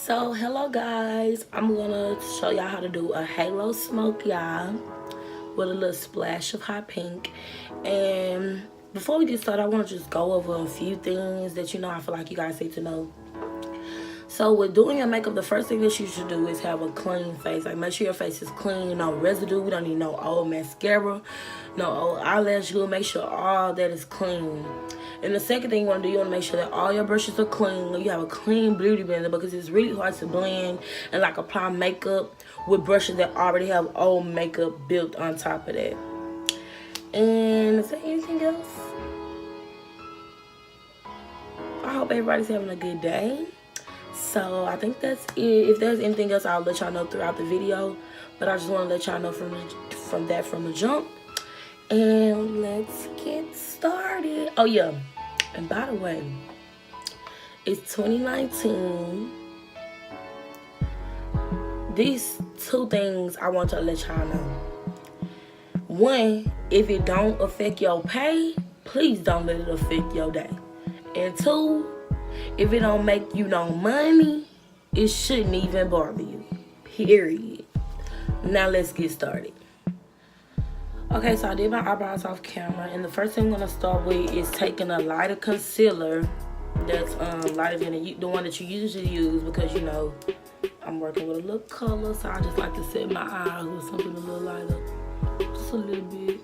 So hello guys, I'm gonna show y'all how to do a halo smoky eye with a little splash of hot pink. And before we get started, I want to just go over a few things that I feel like you guys need to know. So with doing your makeup, the first thing that you should do is have a clean face. Like, make sure your face is clean, no residue. We don't need no old mascara, no old eyelash glue. Make sure all that is clean. And the second thing you want to do, you want to make sure that all your brushes are clean. You have a clean beauty blender, because it's really hard to blend and like apply makeup with brushes that already have old makeup built on top of that. And is there anything else? I hope everybody's having a good day. So I think that's it. If there's anything else, I'll let y'all know throughout the video. But I just want to let y'all know from the jump. And let's get started. Oh yeah, and by the way, it's 2019. These two things I want to let y'all know. One, if it don't affect your pay, please don't let it affect your day. And two, if it don't make you no money, it shouldn't even bother you. Period. Now let's get started. Okay, so I did my eyebrows off camera, and the first thing I'm gonna start with is taking a lighter concealer that's lighter than the one that you usually use, because I'm working with a little color, so I just like to set my eyes with something a little lighter, just a little bit.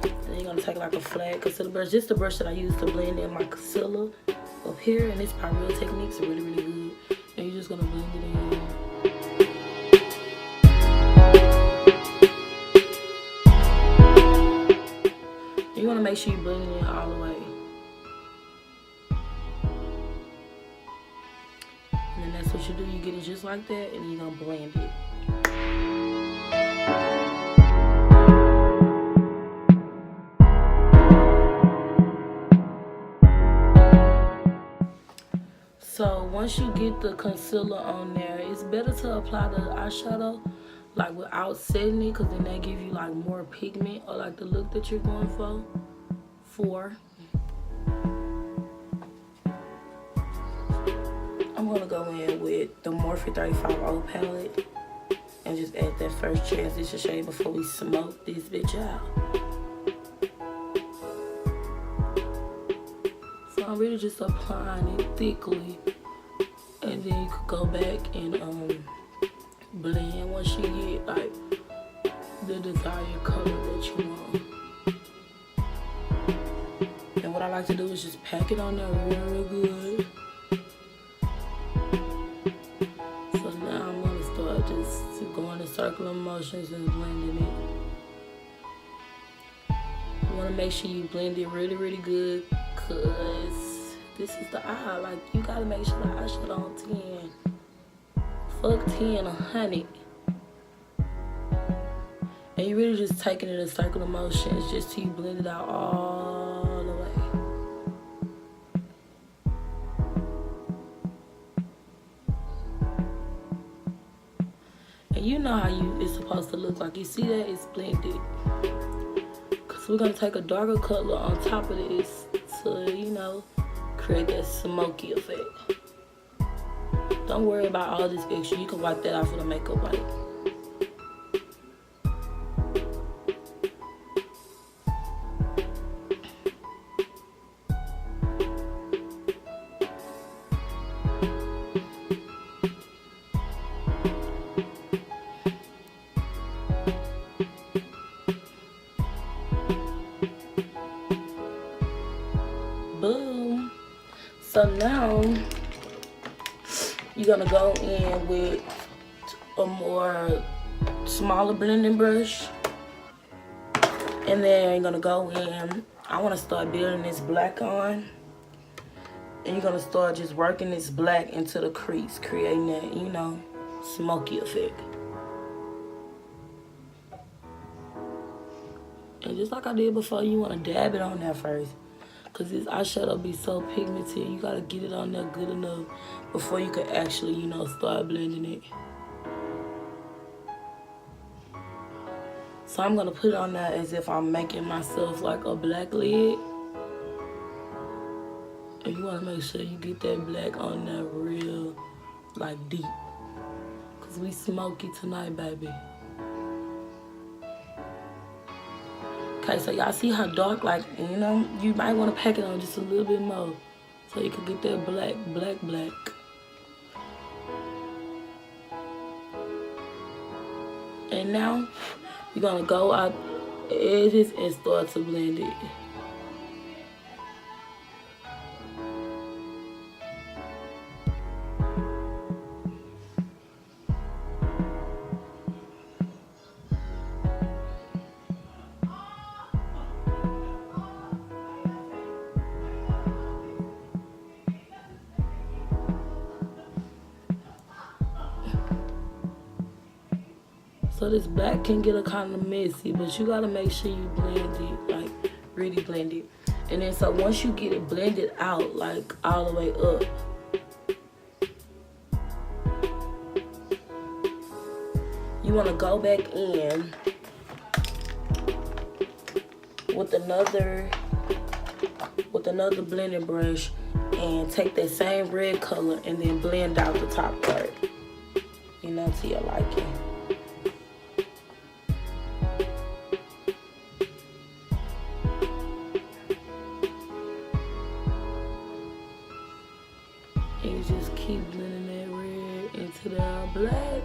Then you're gonna take like a flat concealer brush, just the brush that I use to blend in my concealer up here, and it's by Real Techniques, really good. And you're just gonna blend it in. You want to make sure you blend it in all the way. And then that's what you do. You get it just like that, and you're going to blend it. So once you get the concealer on there, it's better to apply the eyeshadow like without setting it, because then that gives you like more pigment, or like the look that you're going for. I'm gonna go in with the Morphe 35O palette and just add that first transition shade before we smoke this bitch out. So I'm really just applying it thickly, and then you could go back and blend once you get like the desired color that you want. And what I like to do is just pack it on there real good. So now I'm gonna start just going in circular motions and blending it. You wanna make sure you blend it really good, cause this is the eye. Like, you gotta make sure the eyeshadow on 10. Fuck 10, 100. And you're really just taking it in circular motions just till you blend it out all the way. And you know how it's supposed to look like. You see that? It's blended. Because we're going to take a darker color on top of this to, create that smoky effect. Don't worry about all this extra. You can wipe that off with a makeup wipe. Boom. So now you're gonna go in with a more smaller blending brush, and then you're gonna go in. I want to start building this black on, and you're gonna start just working this black into the crease, creating that smoky effect. And just like I did before, you want to dab it on there first, because this eyeshadow be so pigmented. You gotta get it on there good enough before you can actually, start blending it. So I'm gonna put it on there as if I'm making myself like a black lid. And you want to make sure you get that black on there real, like, deep. Because we smoky tonight, baby. Okay, so y'all see how dark, like, you know, you might want to pack it on just a little bit more. So you can get that black. And now, you're going to go out the edges and start to blend it. So this black can get a kind of messy, but you gotta make sure you blend it, like really blend it. And then so once you get it blended out, like all the way up, you wanna go back in with another blending brush and take that same red color and then blend out the top part, you know, to your liking. And you just keep blending that red into the black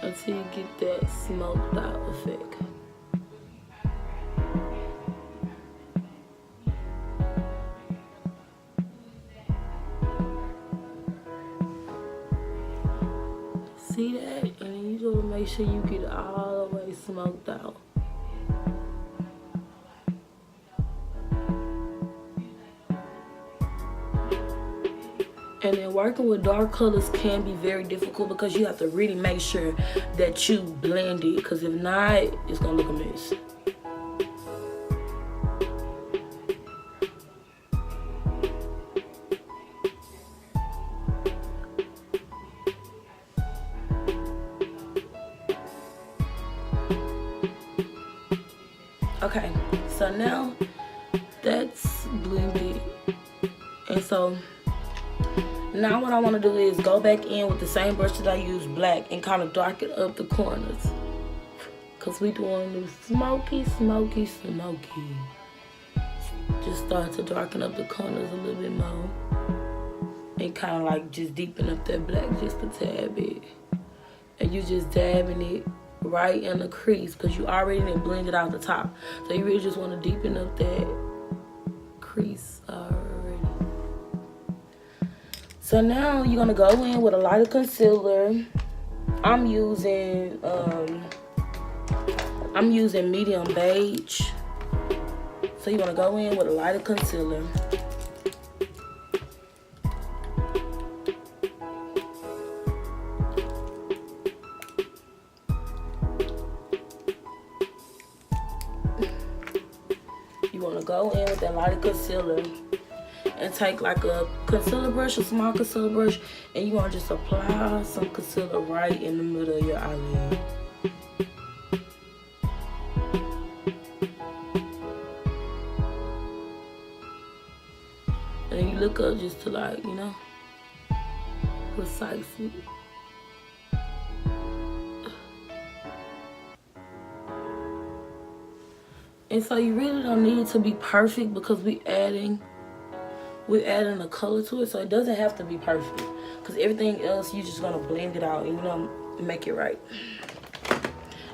until you get that smoked out effect. See that? And then you gotta make sure you get it all the way smoked out. And then working with dark colors can be very difficult because you have to really make sure that you blend it, because if not, it's gonna look a mess. Okay, so now that's blended. And so now what I want to do is go back in with the same brush that I used, black, and kind of darken up the corners. Because we doing new smoky. Just start to darken up the corners a little bit more. And kind of like just deepen up that black just a tad bit. And you just dabbing it right in the crease because you already didn't blend it out the top. So you really just want to deepen up that crease already. So now you're gonna go in with a lighter concealer. I'm using medium beige. So you wanna go in with a lighter concealer. You wanna go in with that lighter concealer and take like a concealer brush, a small concealer brush, and you want to just apply some concealer right in the middle of your eyelid. And then you look up just to, like, you know, precisely. And so you really don't need it to be perfect because we're adding a color to it, so it doesn't have to be perfect because everything else you're just gonna blend it out and, you know, make it right.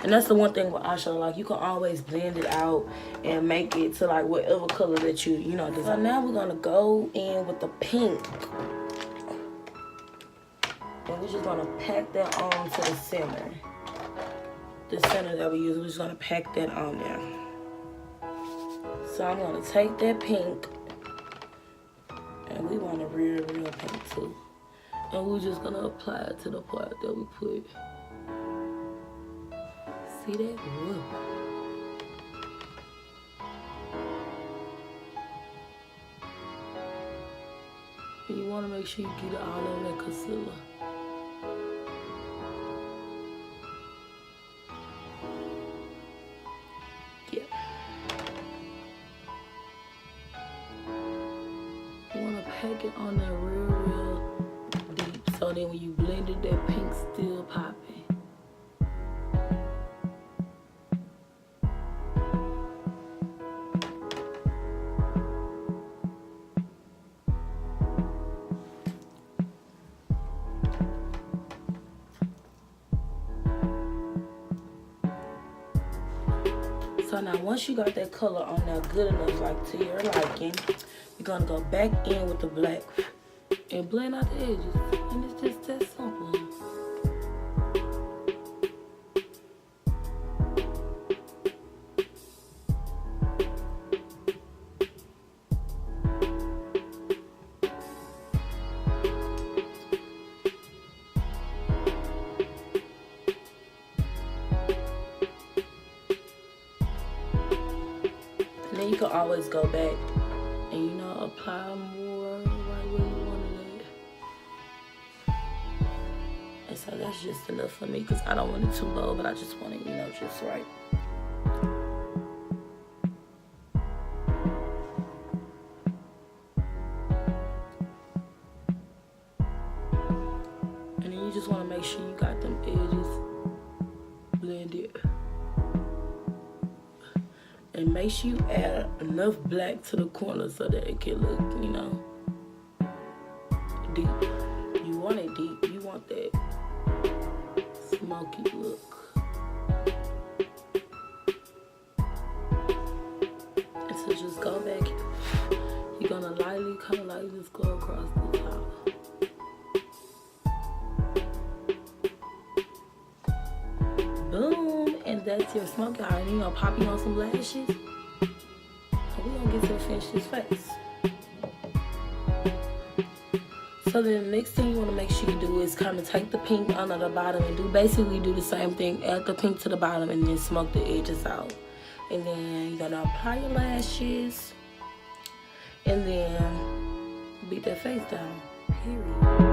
And that's the one thing with eyeshadow, like, you can always blend it out and make it to like whatever color that you know design. So now we're gonna go in with the pink, and we're just gonna pack that on to the center that we use. We're just gonna pack that on there. So I'm gonna take that pink, and we want a real pink too. And we're just gonna apply it to the part that we put. See that? Whoa. And you wanna make sure you get it all over that concealer. make it on there real deep. So then when you blend it, that pink still popping. So now once you got that color on there good enough, like to your liking, you're gonna go back in with the black and blend out the edges. And it's just that simple. And then you can always go back and, you know, apply more right where you wanted it. And so that's just enough for me because I don't want it too bold, but I just want it, you know, just right. And then you just want to make sure you got them edges blended. And make sure you add enough black to the corner so that it can look, you know, deep. You want it deep. You want that smoky look. And so just go back. You're gonna lightly, kind of like just go across the top. Boom, and that's your smoky eye. And you gonna pop you on some lashes. And we gonna get to finish this face. So then the next thing you wanna make sure you do is kind of take the pink under the bottom and basically do the same thing. Add the pink to the bottom and then smoke the edges out. And then you're gonna apply your lashes and then beat that face down, period.